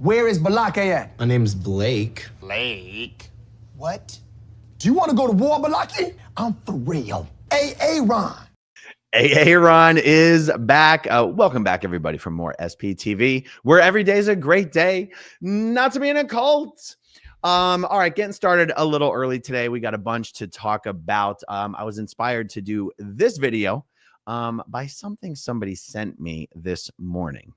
Where is Balake at? My name's Blake. Blake? What? Do you want to go to war, Balake? I'm for real. Ron. Ron is back. Welcome back, everybody, for more SPTV, where every day is a great day not to be in a cult. All right, getting started a little early today. We got a bunch to talk about. I was inspired to do this video by something somebody sent me this morning.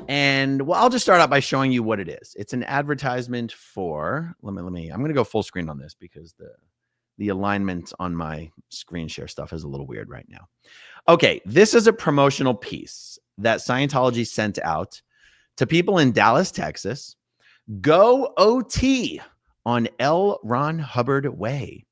And well, I'll just start out by showing you what it is. It's an advertisement for, I'm going to go full screen on this because the alignment on my screen share stuff is a little weird right now. Okay, this is a promotional piece that Scientology sent out to people in Dallas, Texas. Go OT on L. Ron Hubbard Way.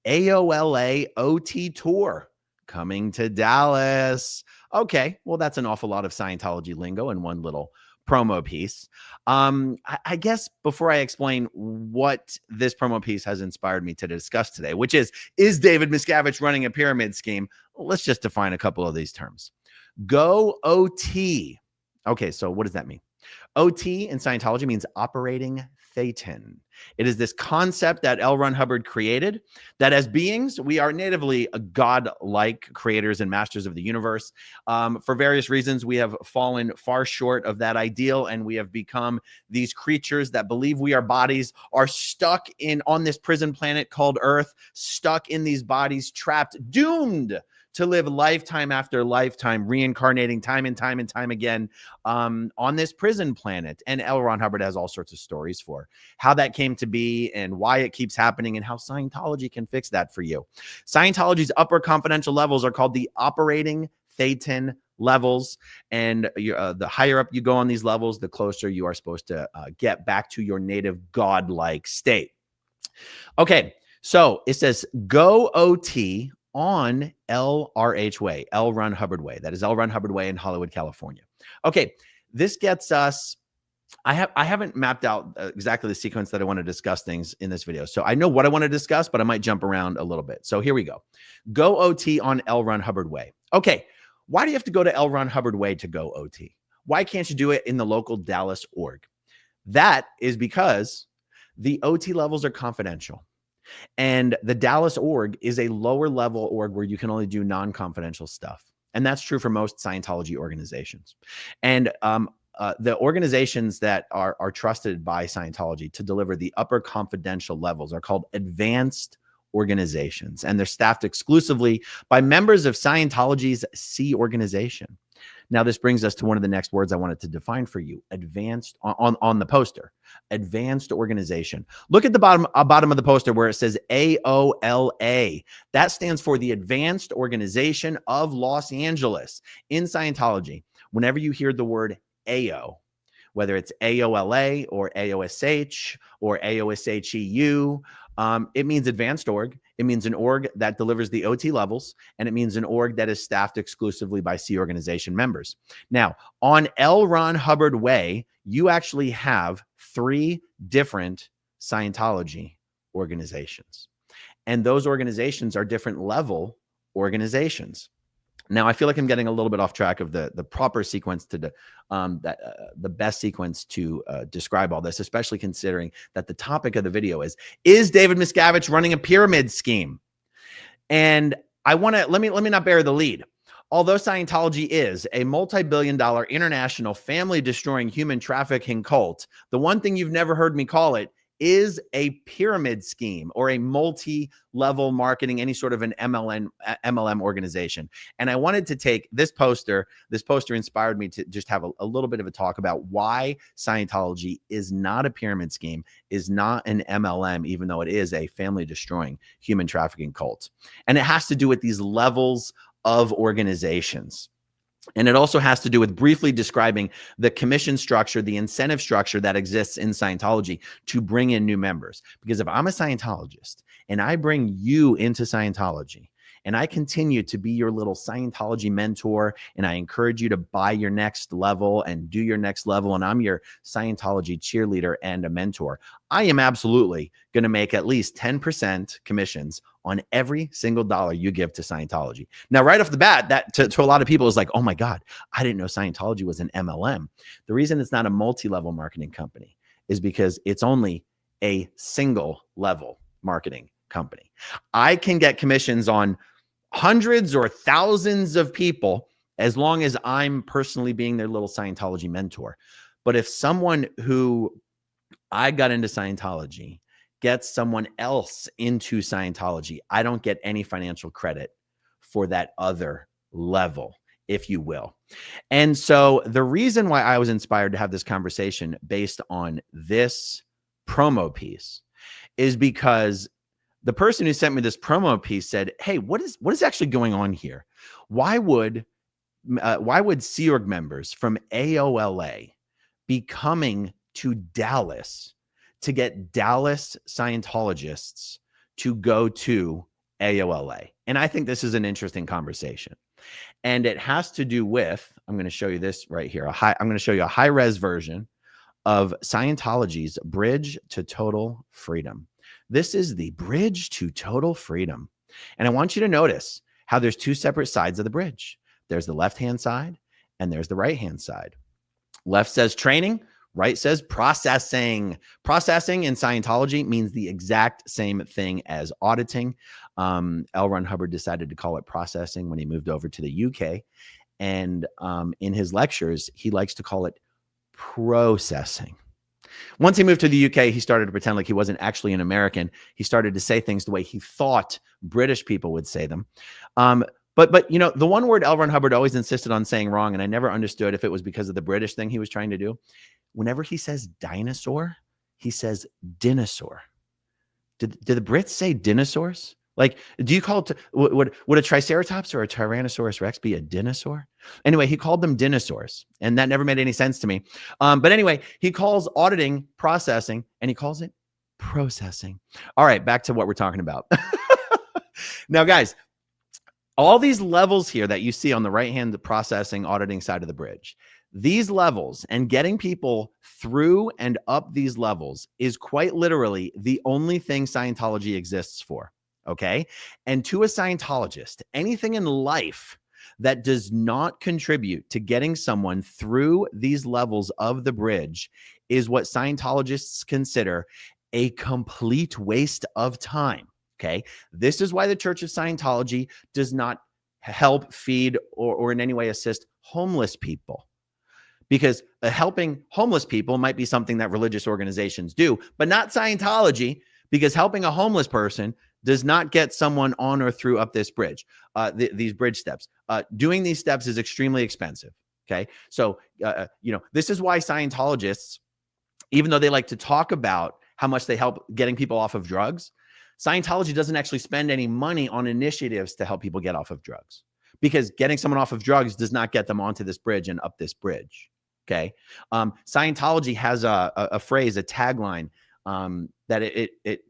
AOLA OT tour coming to Dallas. Okay, well, that's an awful lot of Scientology lingo in one little promo piece. I guess before I explain what this promo piece has inspired me to discuss today, which is David Miscavige running a pyramid scheme? Let's just define a couple of these terms. Go OT. Okay, so what does that mean? OT in Scientology means operating Thetan. It is this concept that L. Ron Hubbard created, that as beings, we are natively God-like creators and masters of the universe. For various reasons, we have fallen far short of that ideal, and we have become these creatures that believe we are bodies, are stuck on this prison planet called Earth, stuck in these bodies, trapped, doomed to live lifetime after lifetime, reincarnating time and time and time again on this prison planet. And L. Ron Hubbard has all sorts of stories for how that came to be and why it keeps happening and how Scientology can fix that for you. Scientology's upper confidential levels are called the operating Thetan levels. And the higher up you go on these levels, the closer you are supposed to get back to your native godlike state. Okay, so it says go OT on LRH Way, L. Ron Hubbard Way. That is L. Ron Hubbard Way in Hollywood, California. Okay, this gets us, I haven't mapped out exactly the sequence that I want to discuss things in this video. So I know what I want to discuss, but I might jump around a little bit. So here we go. Go OT on L. Ron Hubbard Way. Okay, why do you have to go to L. Ron Hubbard Way to go OT? Why can't you do it in the local Dallas org? That is because the OT levels are confidential. And the Dallas org is a lower level org where you can only do non-confidential stuff. And that's true for most Scientology organizations. And the organizations that are trusted by Scientology to deliver the upper confidential levels are called advanced organizations. And they're staffed exclusively by members of Scientology's C organization. Now, this brings us to one of the next words I wanted to define for you. Advanced, on the poster. Advanced organization. Look at the bottom of the poster where it says AOLA. That stands for the Advanced Organization of Los Angeles. In Scientology, whenever you hear the word AO, whether it's AOLA or AOSH or AOSHEU, it means advanced org. It means an org that delivers the OT levels, and it means an org that is staffed exclusively by C organization members. Now, on L. Ron Hubbard Way, you actually have 3 different Scientology organizations, and those organizations are different level organizations. Now, I feel like I'm getting a little bit off track of the proper sequence to the best sequence to describe all this, especially considering that the topic of the video is David Miscavige running a pyramid scheme? And I want to, let me not bury the lead. Although Scientology is a multi-billion-dollar international family-destroying human trafficking cult, the one thing you've never heard me call it is a pyramid scheme or a multi-level marketing, any sort of an MLM organization. And I wanted to take this poster. This poster inspired me to just have a little bit of a talk about why Scientology is not a pyramid scheme, is not an MLM, even though it is a family-destroying human trafficking cult. And it has to do with these levels of organizations. And it also has to do with briefly describing the commission structure, the incentive structure that exists in Scientology to bring in new members. Because if I'm a Scientologist and I bring you into Scientology and I continue to be your little Scientology mentor and I encourage you to buy your next level and do your next level, and I'm your Scientology cheerleader and a mentor, I am absolutely going to make at least 10% commissions on every single dollar you give to Scientology. Now, right off the bat, that to a lot of people is like, oh my God, I didn't know Scientology was an MLM. The reason it's not a multi-level marketing company is because it's only a single level marketing company. I can get commissions on hundreds or thousands of people as long as I'm personally being their little Scientology mentor. But if someone who I got into Scientology gets someone else into Scientology, I don't get any financial credit for that other level, if you will. And so the reason why I was inspired to have this conversation based on this promo piece is because the person who sent me this promo piece said, hey, what is actually going on here? Why would Sea Org members from AOLA be coming to Dallas to get Dallas Scientologists to go to AOLA? And I think this is an interesting conversation. And it has to do with, I'm going to show you this right here. I'm going to show you a high-res version of Scientology's Bridge to Total Freedom. This is the Bridge to Total Freedom. And I want you to notice how there's two separate sides of the bridge. There's the left-hand side and there's the right-hand side. Left says training, right says processing. Processing in Scientology means the exact same thing as auditing. L. Ron Hubbard decided to call it processing when he moved over to the UK. And in his lectures, he likes to call it processing. Once he moved to the UK, he started to pretend like he wasn't actually an American. He started to say things the way he thought British people would say them. But you know, the one word L. Ron Hubbard always insisted on saying wrong, and I never understood if it was because of the British thing he was trying to do. Whenever he says dinosaur, he says dinosaur. Did the Brits say dinosaurs? Like, do you call it, would a Triceratops or a Tyrannosaurus Rex be a dinosaur? Anyway, he called them dinosaurs, and that never made any sense to me. But anyway, he calls auditing processing, and he calls it processing. All right, back to what we're talking about. Now, guys, all these levels here that you see on the right hand, the processing, auditing side of the bridge, these levels and getting people through and up these levels is quite literally the only thing Scientology exists for. Okay. And to a Scientologist, anything in life that does not contribute to getting someone through these levels of the bridge is what Scientologists consider a complete waste of time. Okay. This is why the Church of Scientology does not help feed or in any way assist homeless people. Because helping homeless people might be something that religious organizations do, but not Scientology, because helping a homeless person does not get someone on or through up this bridge, these bridge steps. Doing these steps is extremely expensive, okay? So, you know, this is why Scientologists, even though they like to talk about how much they help getting people off of drugs, Scientology doesn't actually spend any money on initiatives to help people get off of drugs, because getting someone off of drugs does not get them onto this bridge and up this bridge, okay? Scientology has a phrase, a tagline that it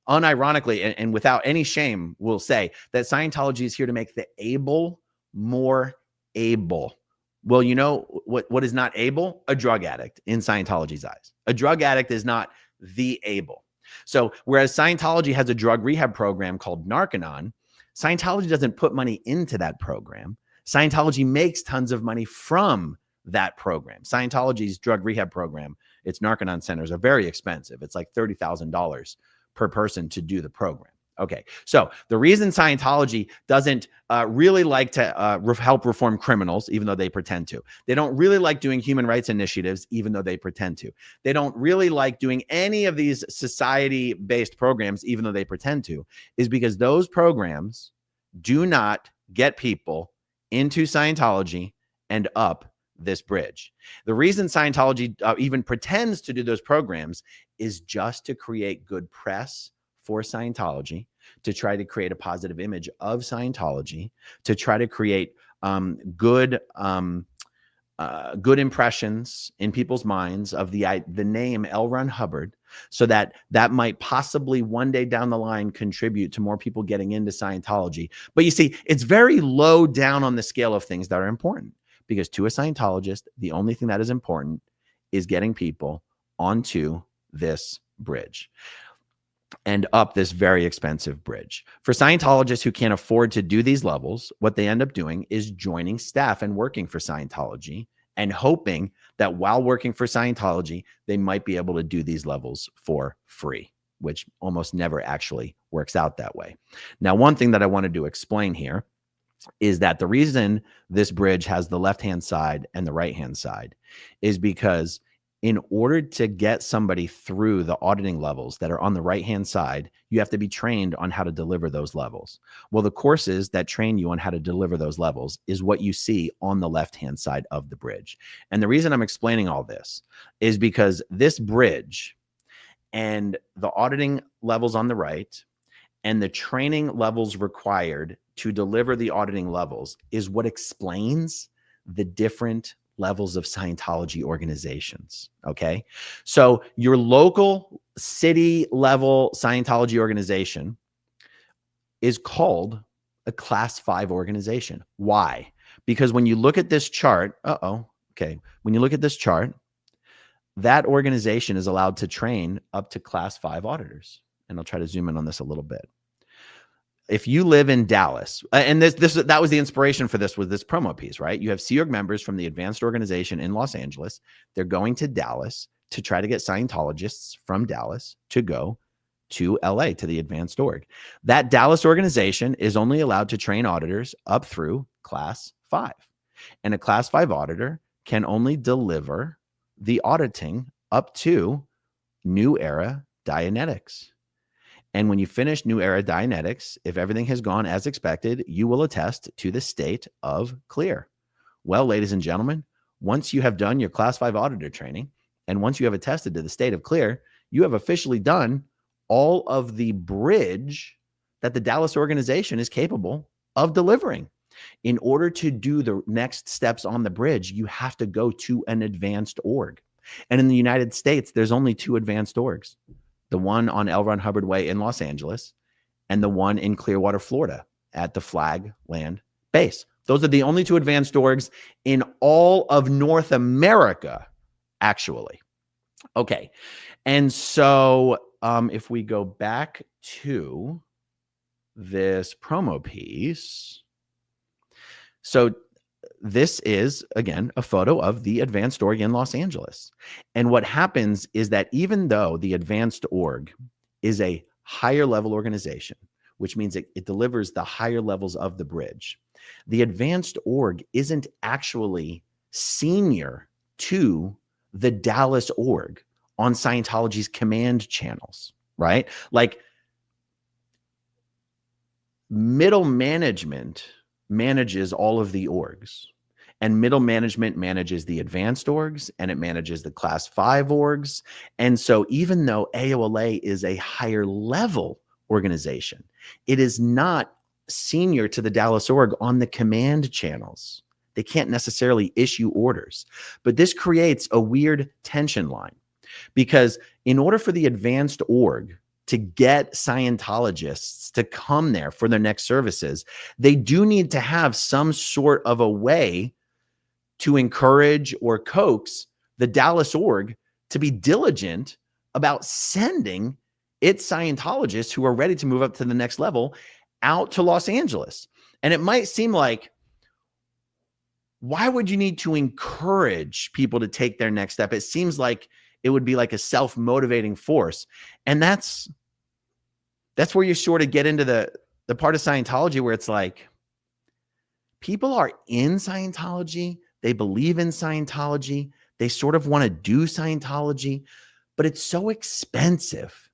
unironically and without any shame will say that Scientology is here to make the able more able. Well, you know what is not able? A drug addict in Scientology's eyes. A drug addict is not the able. So whereas Scientology has a drug rehab program called Narconon, Scientology doesn't put money into that program. Scientology makes tons of money from that program. Scientology's drug rehab program, its Narconon centers are very expensive. It's like $30,000 per person to do the program. Okay, so the reason Scientology doesn't really like to help reform criminals, even though they pretend to. They don't really like doing human rights initiatives, even though they pretend to. They don't really like doing any of these society-based programs, even though they pretend to, is because those programs do not get people into Scientology and up this bridge. The reason Scientology even pretends to do those programs is just to create good press for Scientology, to try to create a positive image of Scientology, to try to create good impressions in people's minds of the name L. Ron Hubbard, so that might possibly one day down the line contribute to more people getting into Scientology. But you see, it's very low down on the scale of things that are important, because to a Scientologist, the only thing that is important is getting people onto this bridge. and up this very expensive bridge. For Scientologists who can't afford to do these levels, what they end up doing is joining staff and working for Scientology and hoping that while working for Scientology, they might be able to do these levels for free, which almost never actually works out that way. Now, one thing that I wanted to explain here is that the reason this bridge has the left-hand side and the right-hand side is because in order to get somebody through the auditing levels that are on the right-hand side, you have to be trained on how to deliver those levels. Well, the courses that train you on how to deliver those levels is what you see on the left-hand side of the bridge. And the reason I'm explaining all this is because this bridge and the auditing levels on the right and the training levels required to deliver the auditing levels is what explains the different levels of Scientology organizations. Okay. So your local city level Scientology organization is called a class 5 organization. Why? Because when you look at this chart, when you look at this chart, that organization is allowed to train up to class 5 auditors. And I'll try to zoom in on this a little bit. If you live in Dallas, and that was the inspiration for this, was this promo piece, right? You have Sea Org members from the advanced organization in Los Angeles. They're going to Dallas to try to get Scientologists from Dallas to go to LA to the advanced org. That Dallas organization is only allowed to train auditors up through class 5. And a class 5 auditor can only deliver the auditing up to New Era Dianetics. And when you finish New Era Dianetics, if everything has gone as expected, you will attest to the state of clear. Well, ladies and gentlemen, once you have done your class 5 auditor training, and once you have attested to the state of clear, you have officially done all of the bridge that the Dallas organization is capable of delivering. In order to do the next steps on the bridge, you have to go to an advanced org. And in the United States, there's only 2 advanced orgs. The one on L. Ron Hubbard Way in Los Angeles, and the one in Clearwater, Florida at the Flag Land Base. Those are the only 2 advanced orgs in all of North America, actually. Okay. And so if we go back to this promo piece, so this is, again, a photo of the advanced org in Los Angeles. And what happens is that even though the advanced org is a higher level organization, which means it delivers the higher levels of the bridge, the advanced org isn't actually senior to the Dallas org on Scientology's command channels, right? Like middle management manages all of the orgs, and middle management manages the advanced orgs, and it manages the class 5 orgs. And so even though AOLA is a higher level organization, it is not senior to the Dallas org on the command channels. They can't necessarily issue orders, but this creates a weird tension line, because in order for the advanced org to get Scientologists to come there for their next services, they do need to have some sort of a way to encourage or coax the Dallas org to be diligent about sending its Scientologists who are ready to move up to the next level out to Los Angeles. And it might seem like, why would you need to encourage people to take their next step? It seems like it would be like a self-motivating force. And that's where you sort of get into the part of Scientology where it's like, people are in Scientology. They believe in Scientology. They sort of want to do Scientology, but it's so expensive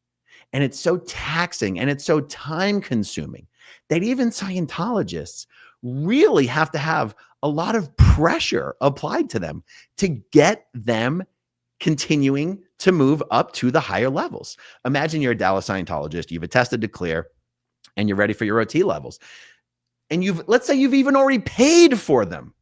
and it's so taxing and it's so time consuming that even Scientologists really have to have a lot of pressure applied to them to get them continuing to move up to the higher levels. Imagine you're a Dallas Scientologist, you've attested to clear, and you're ready for your OT levels. And let's say you've even already paid for them.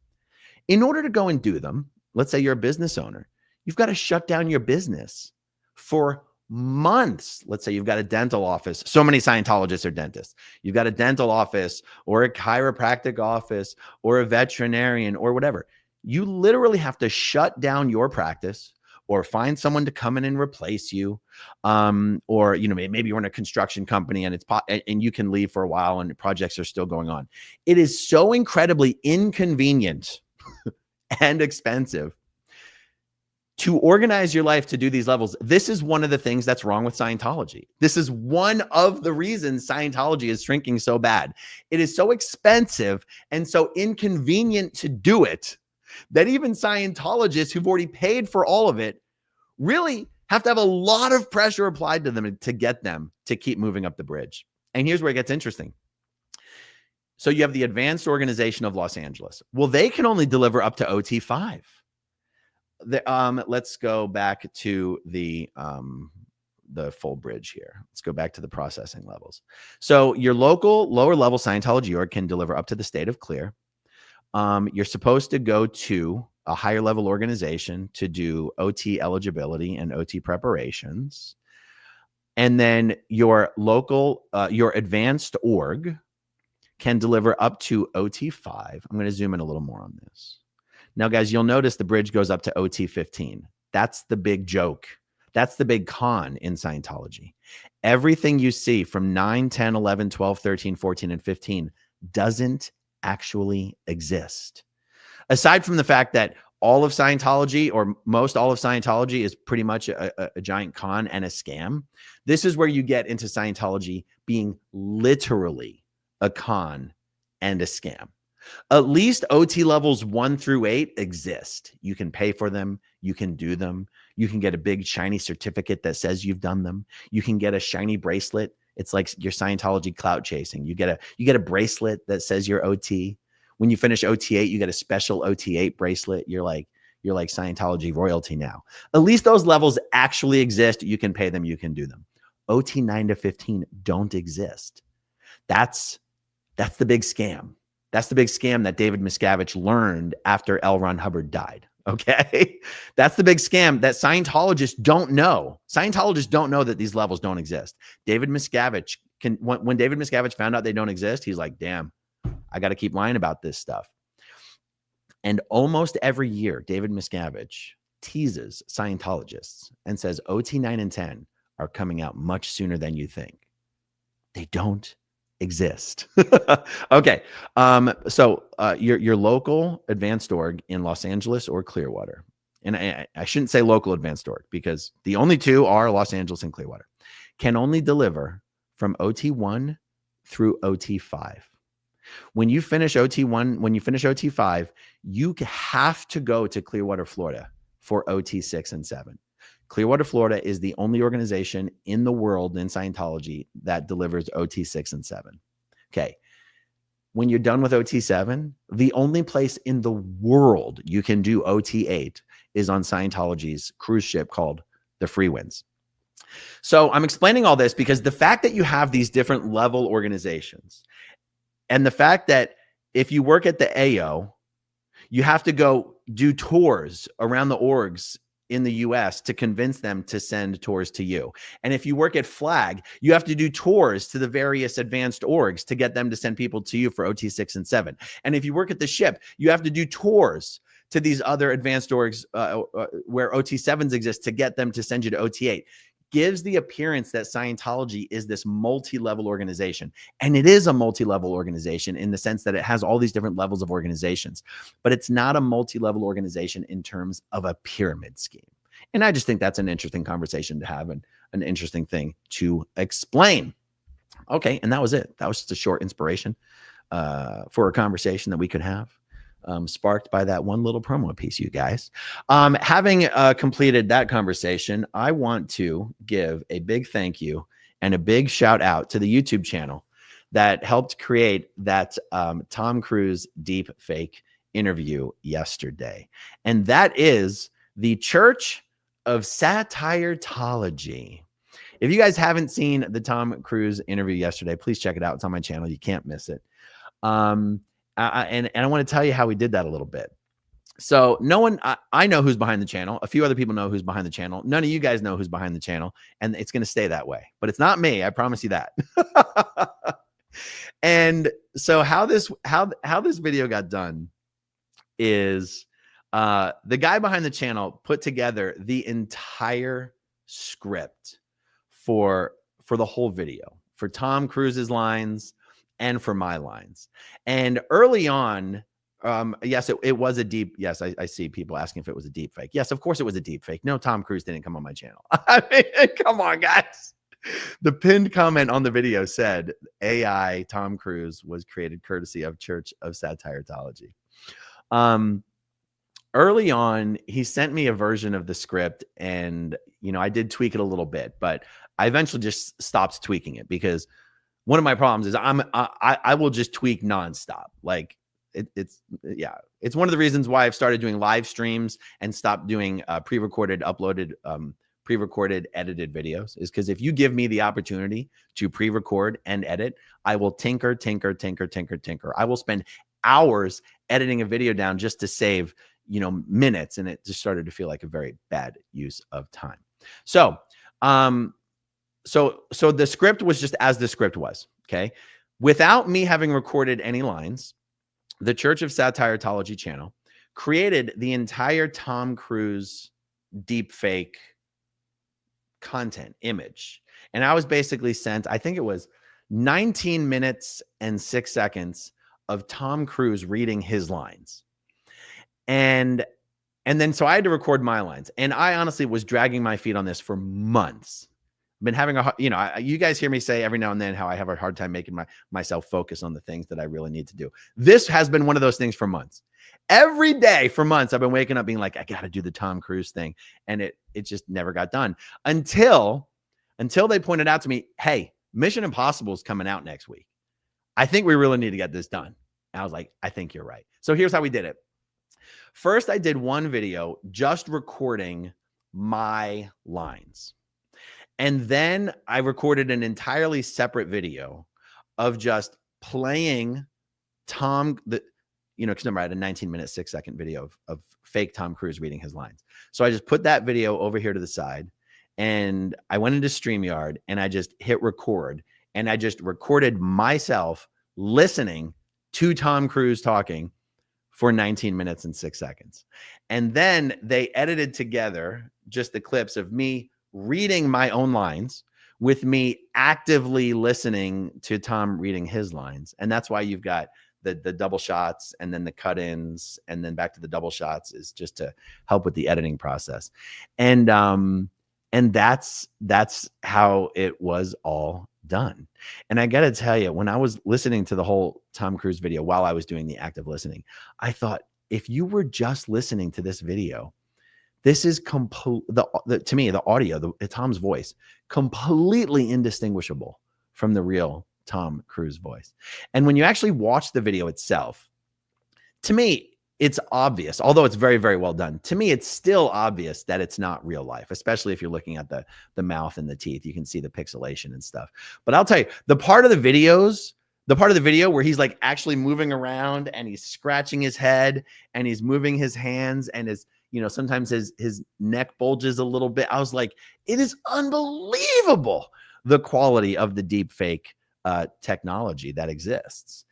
In order to go and do them, let's say you're a business owner, you've got to shut down your business for months. Let's say you've got a dental office. So many Scientologists are dentists. You've got a dental office or a chiropractic office or a veterinarian or whatever. You literally have to shut down your practice or find someone to come in and replace you. Or, maybe you're in a construction company and and you can leave for a while and projects are still going on. It is so incredibly inconvenient and expensive to organize your life to do these levels. This is one of the things that's wrong with Scientology. This is one of the reasons Scientology is shrinking so bad. It is so expensive and so inconvenient to do it that even Scientologists who've already paid for all of it really have to have a lot of pressure applied to them to get them to keep moving up the bridge. And here's where it gets interesting. So you have the Advanced Organization of Los Angeles. Well, they can only deliver up to OT5. Let's go back to the full bridge here. Let's go back to the processing levels. So your local lower level Scientology org can deliver up to the state of clear. You're supposed to go to a higher level organization to do OT eligibility and OT preparations. And then your local, your advanced org can deliver up to OT5. I'm going to zoom in a little more on this. Now, guys, you'll notice the bridge goes up to OT15. That's the big joke. That's the big con in Scientology. Everything you see from 9, 10, 11, 12, 13, 14, and 15 doesn't actually exist. Aside from the fact that all of Scientology, or most all of Scientology, is pretty much a giant con and a scam, this is where you get into Scientology being literally a con and a scam. At least OT levels 1 through 8 exist. You can pay for them. You can do them. You can get a big shiny certificate that says you've done them. You can get a shiny bracelet. It's like your Scientology clout chasing. You get a bracelet that says you're OT. When you finish OT8, you get a special OT8 bracelet. You're like Scientology royalty now. At least those levels actually exist. You can pay them. You can do them. OT 9 to 15 don't exist. That's the big scam. That's the big scam that David Miscavige learned after L. Ron Hubbard died. Okay. That's the big scam that Scientologists don't know. Scientologists don't know that these levels don't exist. David Miscavige when David Miscavige found out they don't exist, he's like, damn, I got to keep lying about this stuff. And almost every year, David Miscavige teases Scientologists and says OT 9 and 10 are coming out much sooner than you think. They don't exist. Okay. So your local advanced org in Los Angeles or Clearwater, and I shouldn't say local advanced org because the only two are Los Angeles and Clearwater, can only deliver from OT1 through OT5. When you finish OT1, when you finish OT5, you have to go to Clearwater, Florida for OT6 and 7. Clearwater, Florida is the only organization in the world in Scientology that delivers OT6 and 7. Okay. When you're done with OT7, the only place in the world you can do OT8 is on Scientology's cruise ship called the Free Winds. So I'm explaining all this because the fact that you have these different level organizations and the fact that if you work at the AO, you have to go do tours around the orgs in the US to convince them to send tours to you. And if you work at Flag, you have to do tours to the various advanced orgs to get them to send people to you for OT6 and 7. And if you work at the ship, you have to do tours to these other advanced orgs where OT7s exist to get them to send you to OT8. Gives the appearance that Scientology is this multi-level organization. And it is a multi-level organization in the sense that it has all these different levels of organizations, but it's not a multi-level organization in terms of a pyramid scheme. And I just think that's an interesting conversation to have and an interesting thing to explain. Okay, and that was it. That was just a short inspiration for a conversation that we could have. Sparked by that one little promo piece, you guys. Having completed that conversation, I want to give a big thank you and a big shout out to the YouTube channel that helped create that Tom Cruise deep fake interview yesterday. And that is the Church of Satire-Tology. If you guys haven't seen the Tom Cruise interview yesterday, please check it out. It's on my channel. You can't miss it. And I want to tell you how we did that a little bit. So no one, I know who's behind the channel. A few other people know who's behind the channel. None of you guys know who's behind the channel, and it's going to stay that way, but it's not me. I promise you that. And so how this video got done is the guy behind the channel put together the entire script for the whole video, for Tom Cruise's lines and for my lines. And early on, yes, it was a deep. Yes, I see people asking if it was a deep fake. Yes, of course it was a deep fake. No, Tom Cruise didn't come on my channel. I mean, come on, guys. The pinned comment on the video said, AI Tom Cruise was created courtesy of Church of Satire-Tology. Early on, he sent me a version of the script, and I did tweak it a little bit, but I eventually just stopped tweaking it because one of my problems is I will just tweak nonstop. Like it's one of the reasons why I've started doing live streams and stopped doing pre-recorded, uploaded, pre-recorded, edited videos, is because if you give me the opportunity to pre-record and edit, I will tinker. I will spend hours editing a video down just to save minutes, and it just started to feel like a very bad use of time. So so the script was just as the script was, okay? Without me having recorded any lines, the Church of Satire-Tology channel created the entire Tom Cruise deepfake content image. And I was basically sent, I think it was 19 minutes and 6 seconds of Tom Cruise reading his lines. And then so I had to record my lines. And I honestly was dragging my feet on this for months. Been having you guys hear me say every now and then how I have a hard time making myself focus on the things that I really need to do. This has been one of those things for months. Every day for months, I've been waking up being like, I got to do the Tom Cruise thing. And it just never got done until they pointed out to me, hey, Mission Impossible is coming out next week. I think we really need to get this done. And I was like, I think you're right. So here's how we did it. First, I did one video just recording my lines. And then I recorded an entirely separate video of just playing Tom, because remember, I had a 19-minute, 6-second video of fake Tom Cruise reading his lines. So I just put that video over here to the side, and I went into StreamYard, and I just hit record, and I just recorded myself listening to Tom Cruise talking for 19 minutes and 6 seconds. And then they edited together just the clips of me reading my own lines with me actively listening to Tom reading his lines. And that's why you've got the double shots and then the cut-ins and then back to the double shots, is just to help with the editing process. And that's how it was all done. And I got to tell you, when I was listening to the whole Tom Cruise video while I was doing the active listening, I thought, if you were just listening to this video, this is to me, the audio, Tom's voice, completely indistinguishable from the real Tom Cruise voice. And when you actually watch the video itself, to me, it's obvious, although it's very, very well done. To me, it's still obvious that it's not real life, especially if you're looking at the mouth and the teeth. You can see the pixelation and stuff. But I'll tell you, the part of the video where he's like actually moving around and he's scratching his head and he's moving his hands and his, sometimes his neck bulges a little bit. I was like, it is unbelievable, the quality of the deep fake technology that exists.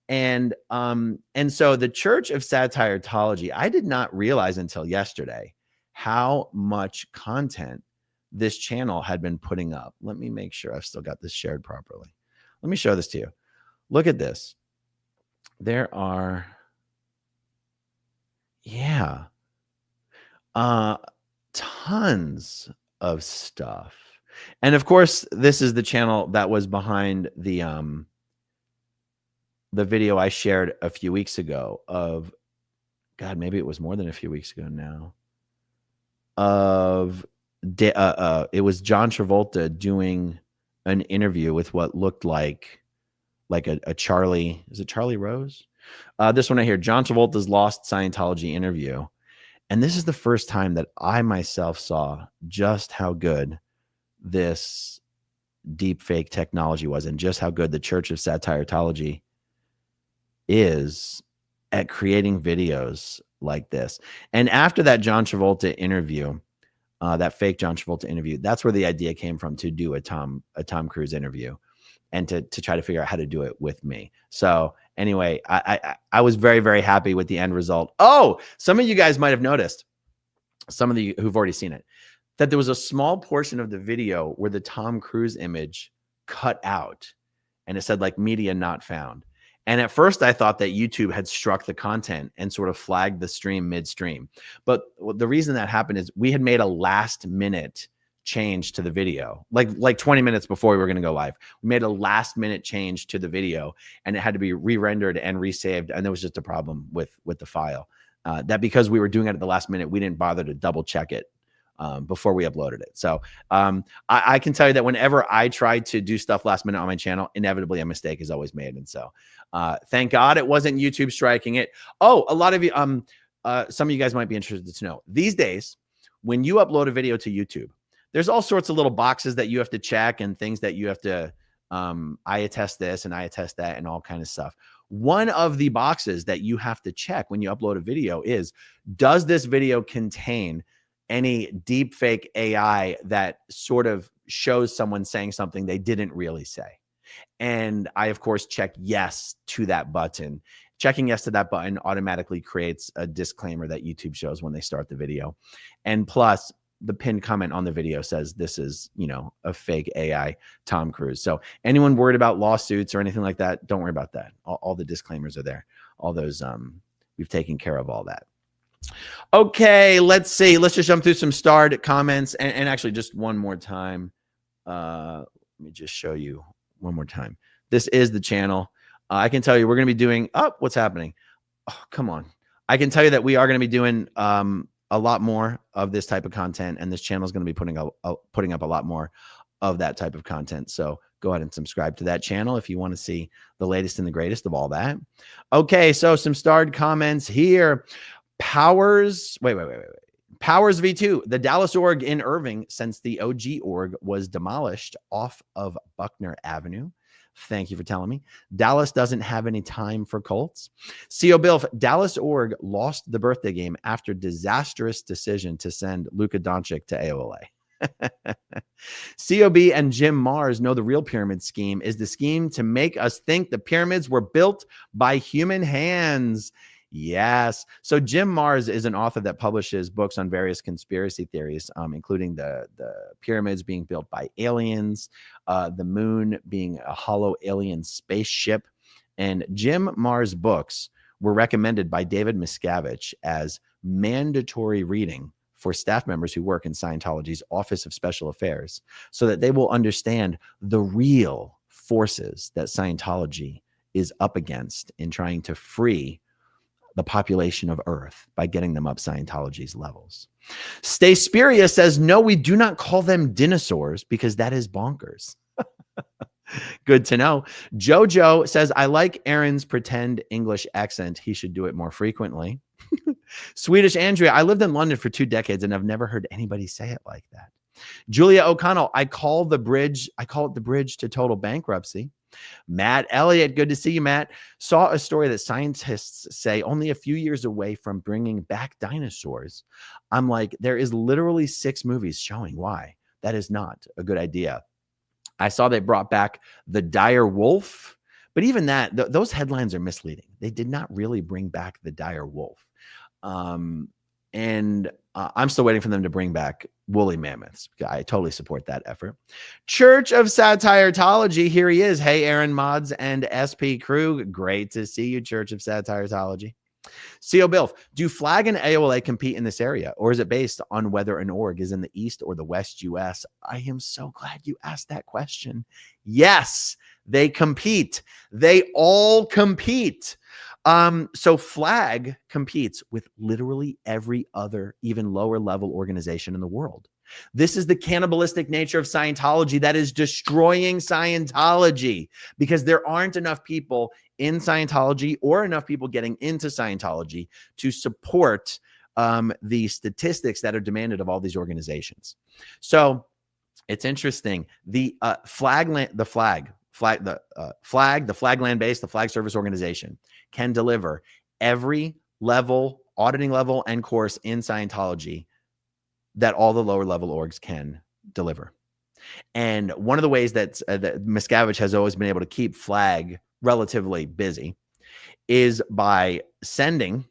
And so the Church of Satire-Tology, I did not realize until yesterday how much content this channel had been putting up. Let me make sure I've still got this shared properly. Let me show this to you. Look at this. There are, tons of stuff. And of course, this is the channel that was behind the video I shared a few weeks ago of, God, maybe it was more than a few weeks ago now, it was John Travolta doing an interview with what looked like a Charlie, is it Charlie Rose? This one right here, John Travolta's Lost Scientology interview. And this is the first time that I myself saw just how good this deep fake technology was, and just how good the Church of Satire-Tology is at creating videos like this. And after that John Travolta interview, that fake John Travolta interview, that's where the idea came from, to do a Tom Cruise interview and to try to figure out how to do it with me. So, anyway, I was very, very happy with the end result. Oh, some of you guys might have noticed, some of you who've already seen it, that there was a small portion of the video where the Tom Cruise image cut out and it said like media not found. And at first I thought that YouTube had struck the content and sort of flagged the stream midstream. But the reason that happened is we had made a last minute change to the video, like 20 minutes before we were going to go live. We made a last minute change to the video and it had to be re-rendered and resaved. And there was just a problem with the file that because we were doing it at the last minute, we didn't bother to double check it before we uploaded it. So I can tell you that whenever I try to do stuff last minute on my channel, inevitably a mistake is always made. And so thank God it wasn't YouTube striking it. Oh, a lot of you, some of you guys might be interested to know, these days, when you upload a video to YouTube, there's all sorts of little boxes that you have to check and things that you have to, I attest this and I attest that and all kind of stuff. One of the boxes that you have to check when you upload a video is, does this video contain any deep fake AI that sort of shows someone saying something they didn't really say? And I, of course, check yes to that button. Checking yes to that button automatically creates a disclaimer that YouTube shows when they start the video. And plus, the pinned comment on the video says this is, you know, a fake AI Tom Cruise. So anyone worried about lawsuits or anything like that, don't worry about that. All the disclaimers are there. All those, we've taken care of all that. Okay, let's see. Let's just jump through some starred comments and actually just one more time. Let me just show you one more time. This is the channel. I can tell you we're going to be doing, what's happening? Oh, come on. I can tell you that we are going to be doing a lot more of this type of content, and this channel is going to be putting up a lot more of that type of content. So go ahead and subscribe to that channel if you want to see the latest and the greatest of all that. Okay, so some starred comments here. Powers V2, the Dallas org in Irving, since the OG org was demolished off of Buckner Avenue. Thank you for telling me. Dallas doesn't have any time for cults. CO Bill, Dallas org lost the birthday game after disastrous decision to send Luka Doncic to AOLA. COB and Jim Mars know the real pyramid scheme is the scheme to make us think the pyramids were built by human hands. Yes. So Jim Mars is an author that publishes books on various conspiracy theories, including the pyramids being built by aliens, the moon being a hollow alien spaceship. And Jim Mars' books were recommended by David Miscavige as mandatory reading for staff members who work in Scientology's Office of Special Affairs, so that they will understand the real forces that Scientology is up against in trying to free the population of Earth by getting them up Scientology's levels. Stay Spiria says, no, we do not call them dinosaurs because that is bonkers. Good to know. Jojo says, I like Aaron's pretend English accent. He should do it more frequently. Swedish Andrea, I lived in London for 2 decades and I've never heard anybody say it like that. Julia O'Connell, I call it the bridge to total bankruptcy. Matt Elliott, good to see you, Matt. Saw a story that scientists say only a few years away from bringing back dinosaurs. I'm like, there is literally 6 movies showing why that is not a good idea. I saw they brought back the dire wolf, but even that, those headlines are misleading. They did not really bring back the dire wolf. And I'm still waiting for them to bring back woolly mammoths. I totally support that effort. Church of Satire-Tology, here he is. Hey, Aaron Mods and SP Crew. Great to see you, Church of Satire-Tology. CO Bilf, do Flag and AOLA compete in this area, or is it based on whether an org is in the East or the West US? I am so glad you asked that question. Yes, they compete. They all compete. So Flag competes with literally every other, even lower level organization in the world. This is the cannibalistic nature of Scientology that is destroying Scientology, because there aren't enough people in Scientology or enough people getting into Scientology to support the statistics that are demanded of all these organizations. So it's interesting. The Flagland based, the Flag Service Organization can deliver every level, auditing level, and course in Scientology that all the lower level orgs can deliver. And one of the ways that Miscavige has always been able to keep Flag relatively busy is by sending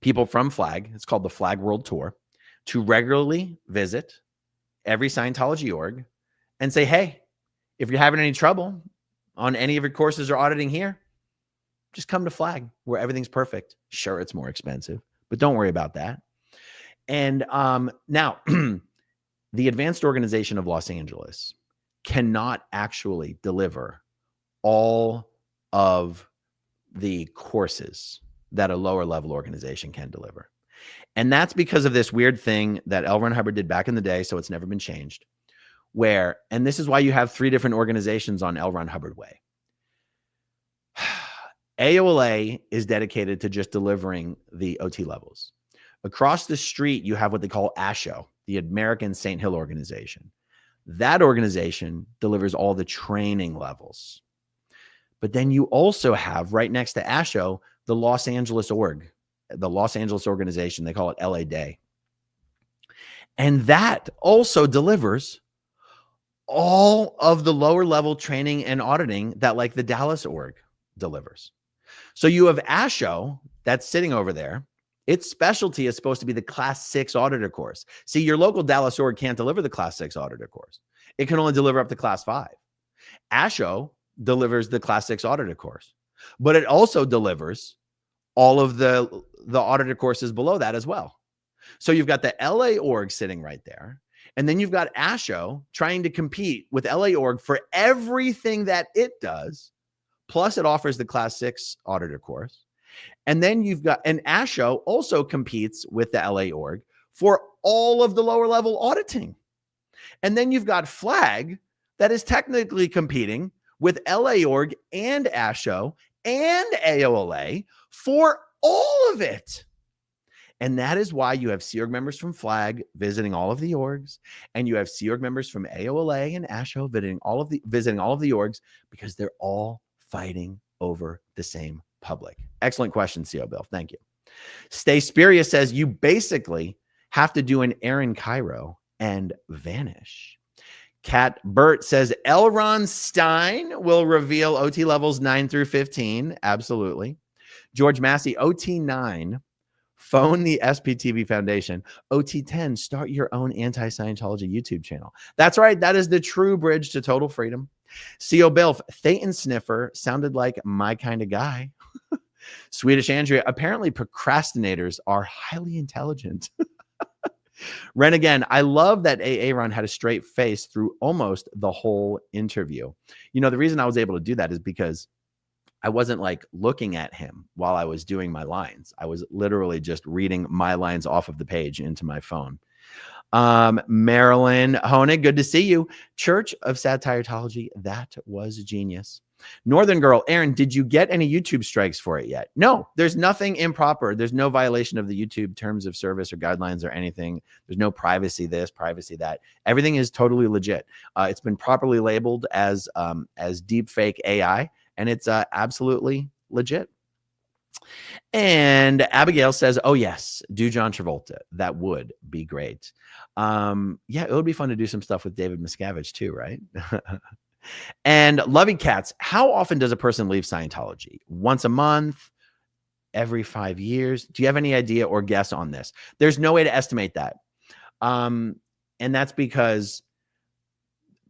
people from Flag, it's called the Flag World Tour, to regularly visit every Scientology org and say, hey, if you're having any trouble on any of your courses or auditing here, just come to Flag where everything's perfect. Sure, it's more expensive, but don't worry about that. And now, the Advanced Organization of Los Angeles cannot actually deliver all of the courses that a lower level organization can deliver. And that's because of this weird thing that L. Ron Hubbard did back in the day, so it's never been changed, where, and this is why you have 3 different organizations on L. Ron Hubbard Way. AOLA is dedicated to just delivering the OT levels. Across the street, you have what they call ASHO, the American St. Hill Organization. That organization delivers all the training levels. But then you also have right next to ASHO, the Los Angeles org, the Los Angeles organization. They call it LA Day. And that also delivers all of the lower level training and auditing that like the Dallas org delivers. So you have ASHO that's sitting over there. Its specialty is supposed to be the Class 6 auditor course. See, your local Dallas org can't deliver the Class 6 auditor course. It can only deliver up to Class 5. ASHO delivers the Class 6 auditor course, but it also delivers all of the auditor courses below that as well. So you've got the LA org sitting right there, and then you've got ASHO trying to compete with LA org for everything that it does, plus it offers the Class 6 auditor course. And then you've got, and ASHO also competes with the LA org for all of the lower level auditing. And then you've got Flag that is technically competing with LA org and ASHO and AOLA for all of it. And that is why you have Sea Org members from Flag visiting all of the orgs, and you have Sea Org members from AOLA and ASHO visiting all of the orgs, because they're all fighting over the same public. Excellent question, CO Bill. Thank you. Stay Spiria says you basically have to do an Aaron Cairo and vanish. Kat Burt says L. Ron Stein will reveal OT levels 9 through 15. Absolutely. George Massey, OT 9. Phone the SPTV Foundation. OT 10, start your own anti-Scientology YouTube channel. That's right. That is the true bridge to total freedom. CO Bilf, Thetan Sniffer sounded like my kind of guy. Swedish Andrea, apparently procrastinators are highly intelligent. Ren again, I love that Aaron had a straight face through almost the whole interview. You know, the reason I was able to do that is because I wasn't like looking at him while I was doing my lines. I was literally just reading my lines off of the page into my phone. Marilyn Honig, good to see you. Church of Satire-Tology, that was genius. Northern Girl, Aaron, did you get any YouTube strikes for it yet? No, there's nothing improper. There's no violation of the YouTube terms of service or guidelines or anything. There's no privacy this, privacy that. Everything is totally legit. It's been properly labeled as deep fake AI, and it's absolutely legit. And Abigail says, oh yes, do John Travolta. That would be great. Yeah, it would be fun to do some stuff with David Miscavige too, right? And Lovey Cats, how often does a person leave Scientology? Once a month? Every 5 years? Do you have any idea or guess on this? There's no way to estimate that. And that's because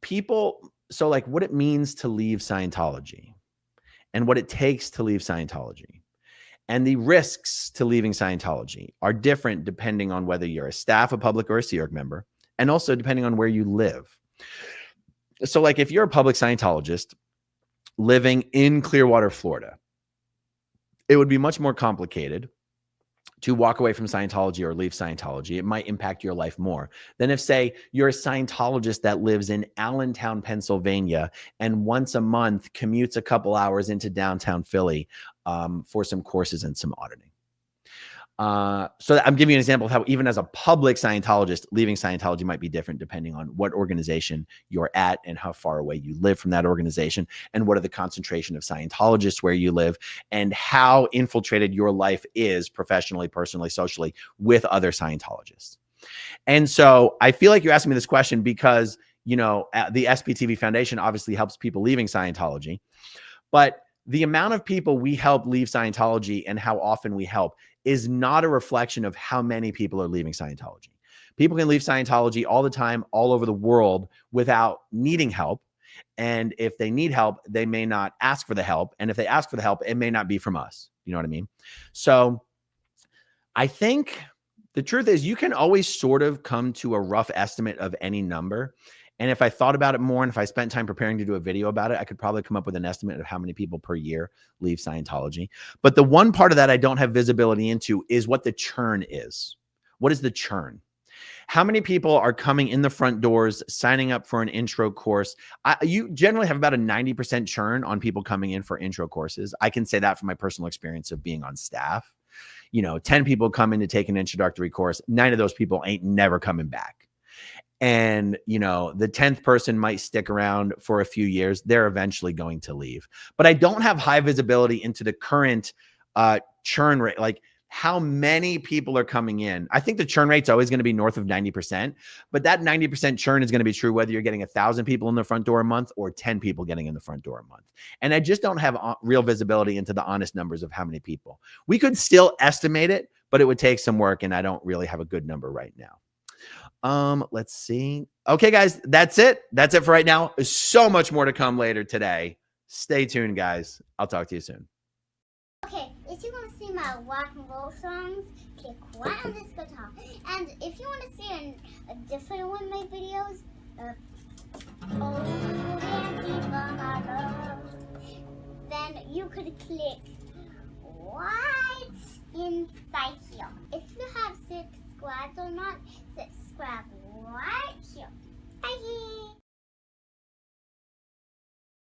people, so like what it means to leave Scientology and what it takes to leave Scientology and the risks to leaving Scientology are different depending on whether you're a staff, a public, or a Sea Org member, and also depending on where you live. So like if you're a public Scientologist living in Clearwater, Florida, it would be much more complicated to walk away from Scientology or leave Scientology. It might impact your life more than if, say, you're a Scientologist that lives in Allentown, Pennsylvania, and once a month commutes a couple hours into downtown Philly for some courses and some auditing. So I'm giving you an example of how even as a public Scientologist, leaving Scientology might be different depending on what organization you're at and how far away you live from that organization and what are the concentration of Scientologists where you live and how infiltrated your life is professionally, personally, socially with other Scientologists. And so I feel like you're asking me this question because, you know, the SPTV Foundation obviously helps people leaving Scientology, but the amount of people we help leave Scientology and how often we help is not a reflection of how many people are leaving Scientology. People can leave Scientology all the time, all over the world without needing help. And if they need help, they may not ask for the help. And if they ask for the help, it may not be from us. You know what I mean? So I think the truth is you can always sort of come to a rough estimate of any number. And if I thought about it more and if I spent time preparing to do a video about it, I could probably come up with an estimate of how many people per year leave Scientology. But the one part of that I don't have visibility into is what the churn is. What is the churn? How many people are coming in the front doors, signing up for an intro course? You generally have about a 90% churn on people coming in for intro courses. I can say that from my personal experience of being on staff. 10 people come in to take an introductory course. 9 of those people ain't never coming back. And, the 10th person might stick around for a few years. They're eventually going to leave. But I don't have high visibility into the current churn rate. Like, how many people are coming in. I think the churn rate's always going to be north of 90%, but that 90% churn is going to be true whether you're getting 1,000 people in the front door a month or 10 people getting in the front door a month. And I just don't have real visibility into the honest numbers of how many people. We could still estimate it, but it would take some work, and I don't really have a good number right now. Let's see. Okay, guys, that's it. That's it for right now. There's so much more to come later today. Stay tuned, guys. I'll talk to you soon. Okay, if you want to see my rock and roll songs, click right on this guitar. And if you want to see a different one of my videos, then you could click right inside